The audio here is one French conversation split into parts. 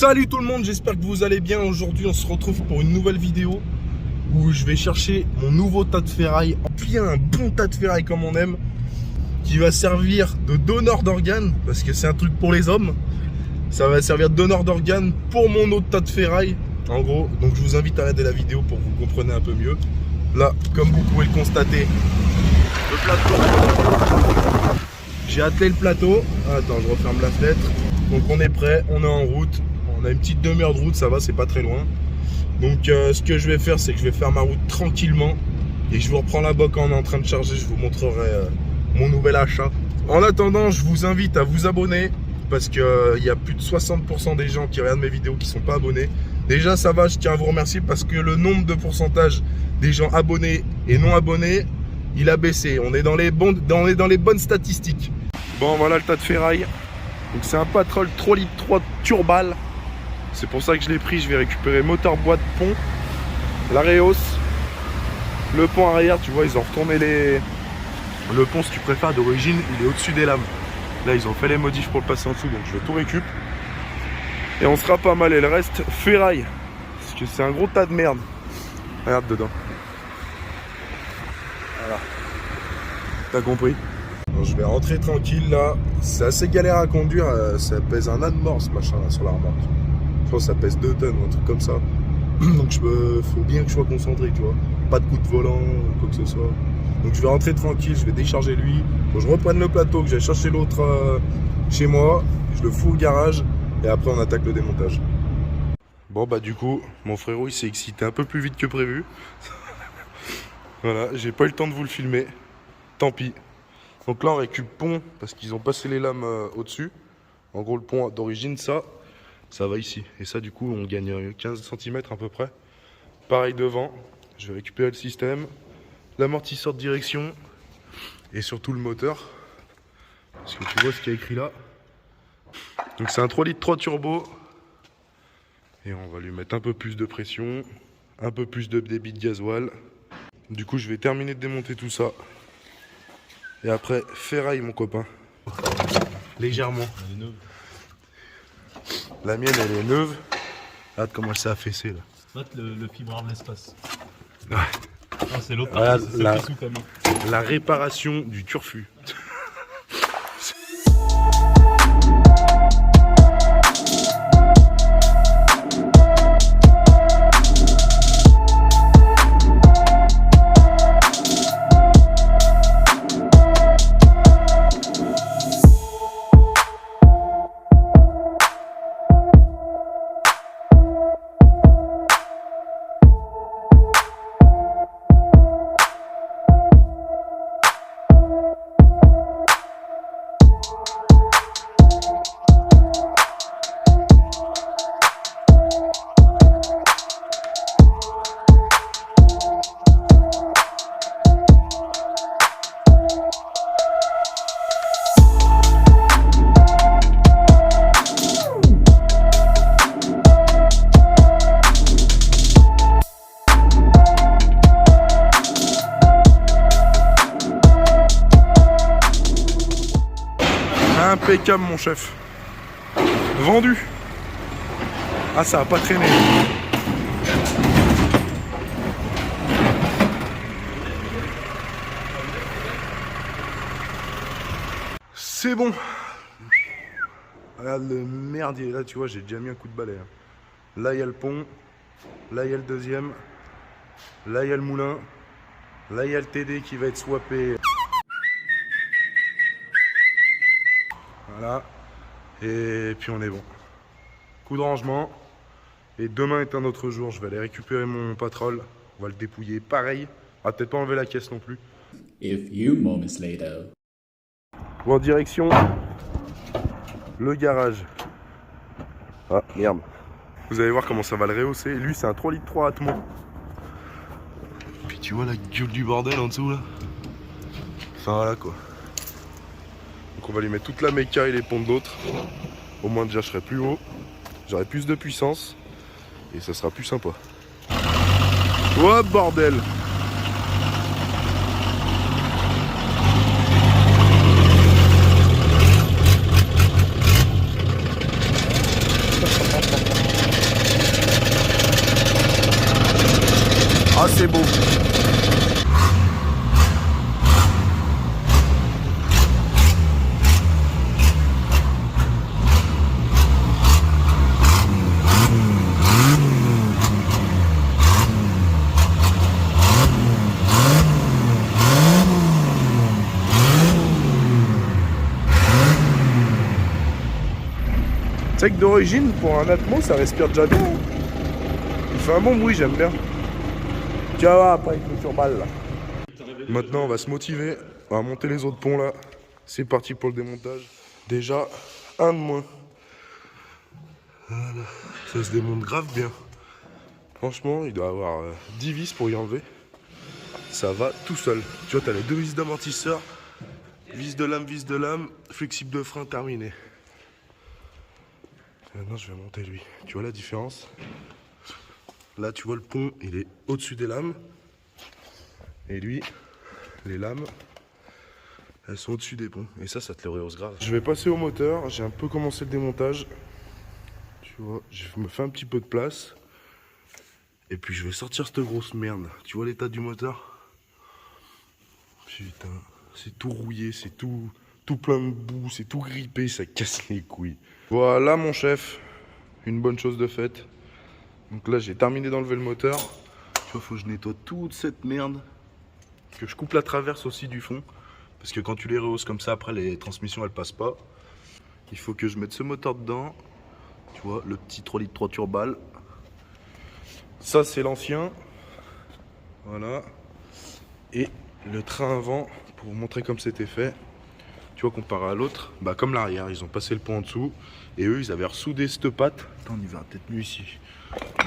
Salut tout le monde, j'espère que vous allez bien. Aujourd'hui on se retrouve pour une nouvelle vidéo où je vais chercher mon nouveau tas de ferraille. Bien un bon tas de ferraille comme on aime, qui va servir de donneur d'organes, parce que c'est un truc pour les hommes. Ça va servir de donneur d'organes pour mon autre tas de ferraille, en gros. Donc je vous invite à regarder la vidéo pour que vous compreniez un peu mieux. Là, comme vous pouvez le constater, le plateau. J'ai attelé le plateau. Attends, je referme la fenêtre. Donc on est prêt, on est en route. On a une petite demi-heure de route, ça va, c'est pas très loin. Donc ce que je vais faire, c'est que je vais faire ma route tranquillement. Et je vous reprends là-bas quand on est en train de charger. Je vous montrerai mon nouvel achat. En attendant, je vous invite à vous abonner. Parce qu'il y a plus de 60% des gens qui regardent mes vidéos qui ne sont pas abonnés. Déjà ça va, je tiens à vous remercier parce que le nombre de pourcentage des gens abonnés et non abonnés, il a baissé. On est dans les bonnes statistiques. Bon, voilà le tas de ferraille. Donc c'est un Patrol 3 litres 3 Turbal. C'est pour ça que je l'ai pris. Je vais récupérer moteur boîte pont, la Reos, le pont arrière. Tu vois, ils ont retourné le pont, si tu préfères, d'origine, il est au-dessus des lames. Là ils ont fait les modifs pour le passer en dessous, donc je vais tout récup. Et on sera pas mal. Et le reste, ferraille. Parce que c'est un gros tas de merde. Regarde dedans. Voilà. T'as compris? Donc, je vais rentrer tranquille là. C'est assez galère à conduire. Ça pèse un âne mort ce machin là sur la remorque. Je pense que ça pèse 2 tonnes ou un truc comme ça. Donc faut bien que je sois concentré, tu vois. Pas de coup de volant ou quoi que ce soit. Donc je vais rentrer tranquille, je vais décharger lui. Faut que je reprenne le plateau, que j'aille chercher l'autre chez moi. Je le fous au garage et après on attaque le démontage. Bon bah du coup, mon frérot il s'est excité un peu plus vite que prévu. Voilà, j'ai pas eu le temps de vous le filmer. Tant pis. Donc là on récup pont parce qu'ils ont passé les lames au-dessus. En gros le pont d'origine ça va ici. Et ça du coup on gagne 15 cm à peu près. Pareil devant, je vais récupérer le système. L'amortisseur de direction et surtout le moteur, parce que tu vois ce qu'il y a écrit là. Donc c'est un 3 litres 3 turbo et on va lui mettre un peu plus de pression, un peu plus de débit de gasoil. Du coup je vais terminer de démonter tout ça et après ferraille mon copain, légèrement. Elle est neuve. La mienne elle est neuve. Regarde comment elle s'est affaissée là. Note le fibrard de l'espace. Ouais. Ah, c'est l'autre, Voilà, c'est sous camion. La réparation du turfu. Impeccable mon chef. Vendu. Ah ça a pas traîné. C'est bon. Regarde le merdier. Là tu vois j'ai déjà mis un coup de balai. Là il y a le pont. Là il y a le deuxième. Là il y a le moulin. Là il y a le TD qui va être swappé. Voilà, et puis on est bon. Coup de rangement. Et demain est un autre jour. Je vais aller récupérer mon Patrol. On va le dépouiller. Pareil. On va peut-être pas enlever la caisse non plus. A few moments later. Bon, direction le garage. Ah merde. Vous allez voir comment ça va le rehausser. Lui c'est un 3 litres 3 Atmo. Puis tu vois la gueule du bordel en dessous là. Enfin voilà quoi. Donc on va lui mettre toute la méca et les pompes d'autres. Au moins déjà je serai plus haut. J'aurai plus de puissance. Et ça sera plus sympa. Oh bordel! Ah, c'est beau. C'est que d'origine, pour un Atmo, ça respire déjà bien. Il fait un bon bruit, j'aime bien. Tu vas voir après avec le turballe là. Maintenant, on va se motiver. On va monter les autres ponts là. C'est parti pour le démontage. Déjà, un de moins. Voilà. Ça se démonte grave bien. Franchement, il doit avoir 10 vis pour y enlever. Ça va tout seul. Tu vois, t'as les deux vis d'amortisseur. Vis de lame, flexible de frein, terminé. Maintenant, je vais monter lui. Tu vois la différence? Là, tu vois le pont, il est au-dessus des lames. Et lui, les lames, elles sont au-dessus des ponts. Et ça te le rehausse grave. Je vais passer au moteur. J'ai un peu commencé le démontage. Tu vois, je me fais un petit peu de place. Et puis, je vais sortir cette grosse merde. Tu vois l'état du moteur? Putain, c'est tout rouillé, c'est tout plein de boue, c'est tout grippé, ça casse les couilles. Voilà mon chef, une bonne chose de faite. Donc là j'ai terminé d'enlever le moteur. Tu vois, faut que je nettoie toute cette merde. Que je coupe la traverse aussi du fond. Parce que quand tu les rehausses comme ça, après les transmissions elles passent pas. Il faut que je mette ce moteur dedans. Tu vois, le petit 3 litres 3 turbales. Ça c'est l'ancien. Voilà. Et le train avant, pour vous montrer comme c'était fait. Tu vois, comparé à l'autre, bah comme l'arrière, ils ont passé le pont en dessous. Et eux, ils avaient ressoudé cette patte. Attends, on y verra peut-être mieux ici.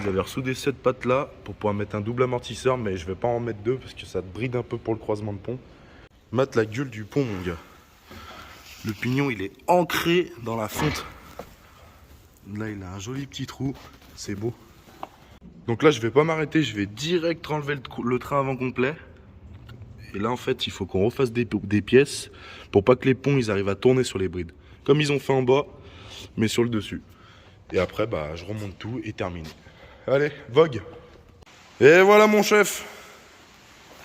Ils avaient ressoudé cette patte là pour pouvoir mettre un double amortisseur. Mais je vais pas en mettre deux parce que ça te bride un peu pour le croisement de pont. Mate la gueule du pont, mon gars. Le pignon, il est ancré dans la fonte. Là, il a un joli petit trou. C'est beau. Donc là, je vais pas m'arrêter. Je vais direct enlever le train avant complet. Et là en fait il faut qu'on refasse des pièces pour pas que les ponts ils arrivent à tourner sur les brides. Comme ils ont fait en bas, mais sur le dessus. Et après bah je remonte tout et terminé. Allez, vogue. Et voilà mon chef.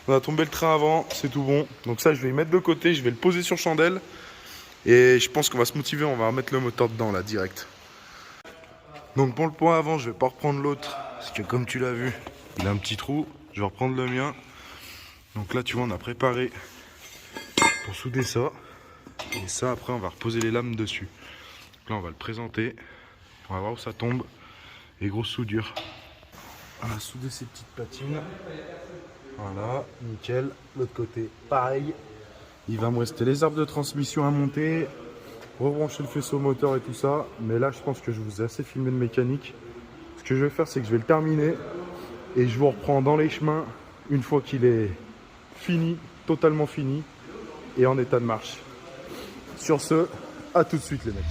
On a tombé le train avant, c'est tout bon. Donc ça je vais y mettre de côté, je vais le poser sur chandelle. Et je pense qu'on va se motiver, on va remettre le moteur dedans là direct. Donc pour le point avant je vais pas reprendre l'autre. Parce que comme tu l'as vu, il a un petit trou. Je vais reprendre le mien. Donc là tu vois on a préparé pour souder ça. Et ça après on va reposer les lames dessus. Donc là on va le présenter. On va voir où ça tombe. Et grosse soudure. On a soudé ces petites patines. Voilà, nickel. L'autre côté pareil. Il va me rester les arbres de transmission à monter. Rebrancher le faisceau moteur et tout ça. Mais là je pense que je vous ai assez filmé de mécanique. Ce que je vais faire c'est que je vais le terminer. Et je vous reprends dans les chemins une fois qu'il est fini, totalement fini et en état de marche. Sur ce, à tout de suite les mecs.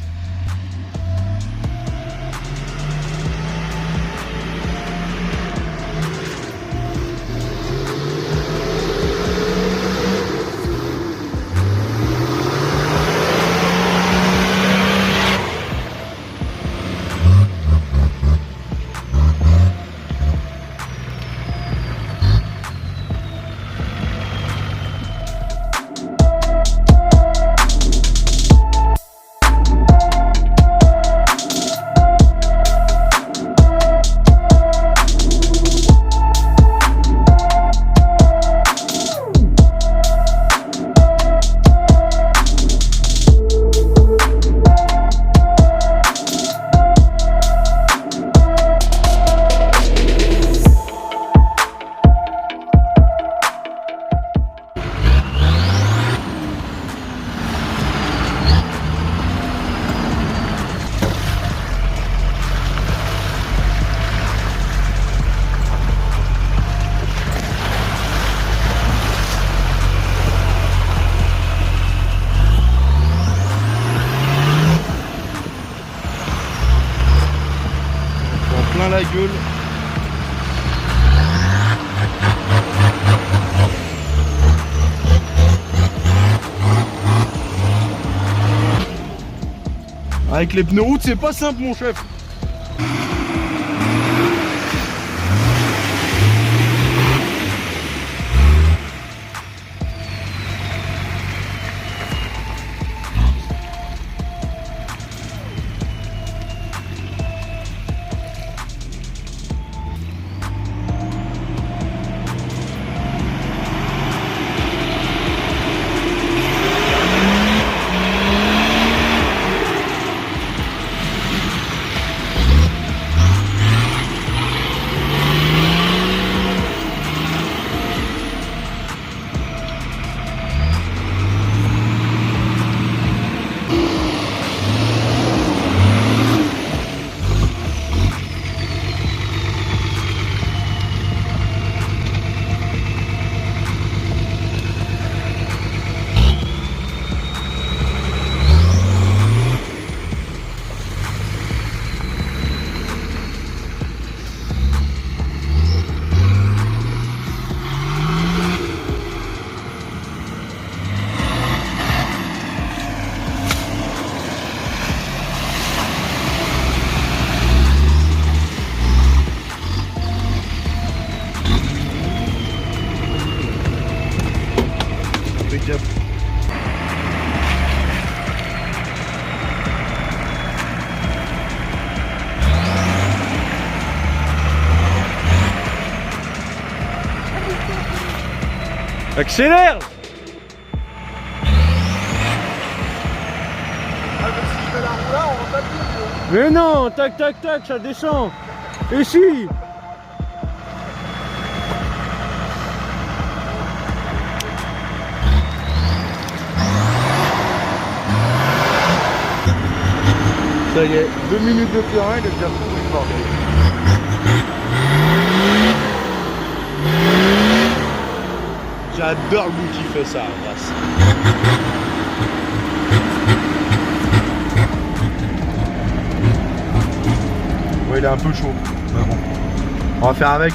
La gueule. Avec les pneus route c'est pas simple mon chef. cap. Accélère! Mais non, tac tac tac, ça descend. Et si? Ça y est, 2 minutes de terrain, il est déjà pourri le bordel. J'adore le bout qui fait ça, grâce. Ouais, il est un peu chaud, mais bon. On va faire avec.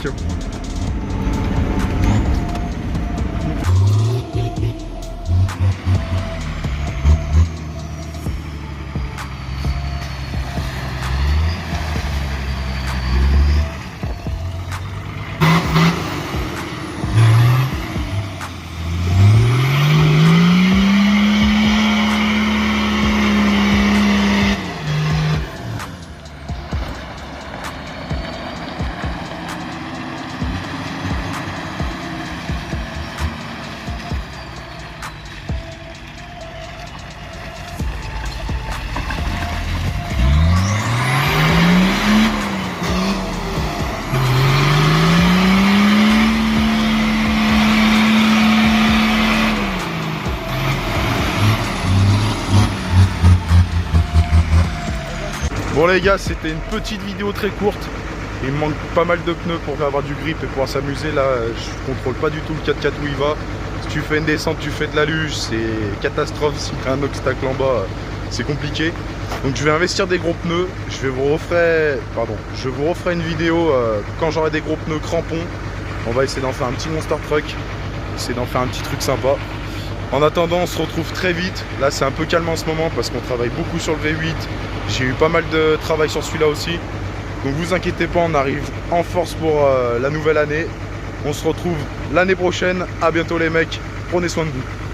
Bon les gars, c'était une petite vidéo très courte. Il me manque pas mal de pneus pour avoir du grip et pouvoir s'amuser. Là, je contrôle pas du tout le 4x4 où il va. Si tu fais une descente, tu fais de la luge, c'est catastrophe. Si tu as un obstacle en bas, c'est compliqué. Donc je vais investir des gros pneus. Je vous referai une vidéo quand j'aurai des gros pneus crampons. On va essayer d'en faire un petit monster truck. Essayer d'en faire un petit truc sympa. En attendant, on se retrouve très vite. Là, c'est un peu calme en ce moment parce qu'on travaille beaucoup sur le V8. J'ai eu pas mal de travail sur celui-là aussi. Donc vous inquiétez pas, on arrive en force pour la nouvelle année. On se retrouve l'année prochaine. À bientôt les mecs. Prenez soin de vous.